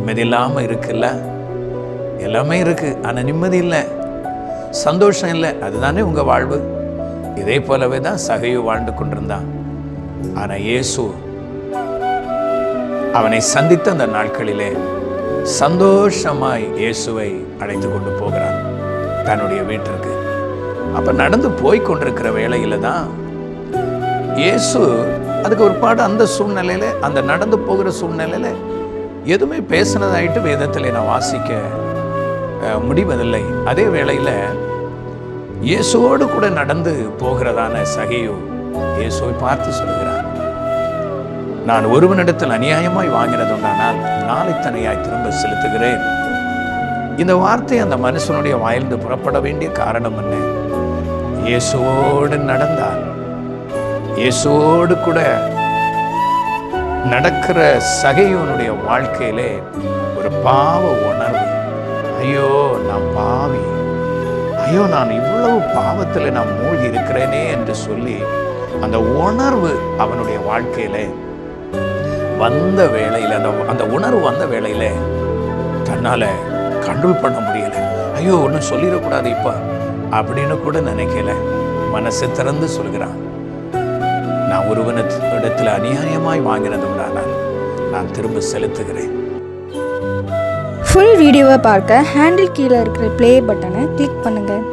நிம்மதி இல்லாமல் இருக்குல்ல, எல்லாமே இருக்கு, ஆனால் நிம்மதி இல்லை, சந்தோஷம் இல்லை. அதுதானே உங்கள் வாழ்வு. இதே போலவே தான் சகையு வாழ்ந்து கொண்டிருந்தான். ஆனால் இயேசு அவனை சந்தித்த அந்த நாட்களிலே சந்தோஷமாய் இயேசுவை அழைத்து கொண்டு போகிறான் தன்னுடைய வீட்டிற்கு. அப்ப நடந்து போய் கொண்டிருக்கிற வேளையில தான் இயேசு அதுக்கு ஒரு பாடு அந்த சூழ்நிலையில, அந்த நடந்து போகிற சூழ்நிலையில எதுவுமே பேசினதாயிட்டு வேதத்தில் நான் வாசிக்க முடிவதில்லை. அதே வேளையில இயேசுவோடு கூட நடந்து போகிறதான சகையு இயேசுவை பார்த்து சொல்கிறார், நான் ஒருவனிடத்தில் அநியாயமாய் வாங்கினதுண்டானால் நாளைத்தனையாய் திரும்ப செலுத்துகிறேன். இந்த வார்த்தை அந்த மனுஷனுடைய வாயிலிருந்து புறப்பட வேண்டிய காரணம் என்ன? இயேசுவோடு நடந்தால், இயேசுவோடு கூட நடக்கிற சகையோனுடைய வாழ்க்கையிலே ஒரு பாவ உணர்வு. ஐயோ நான் பாவி, ஐயோ நான் இவ்வளவு பாவத்தில் நான் மூழ்கி இருக்கிறேனே என்று சொல்லி அந்த உணர்வு அவனுடைய வாழ்க்கையில வந்த வேளையில், அந்த உணர்வு வந்த வேளையில தன்னால கண்ட்ரோல் பண்ண முடியல. ஐயோ ஒன்றும் சொல்லிடக்கூடாது இப்ப அப்படின்னு கூட நினைக்கல. மனசை திறந்து சொல்கிறான், நான் ஒருவனிடத்தில் அநியாயமாய் வாங்கினது உண்டானால் நான் திரும்ப செலுத்துகிறேன். ஃபுல் வீடியோவை பார்க்க ஹேண்டில் கீழே இருக்கிற ப்ளே பட்டனை கிளிக் பண்ணுங்கள்.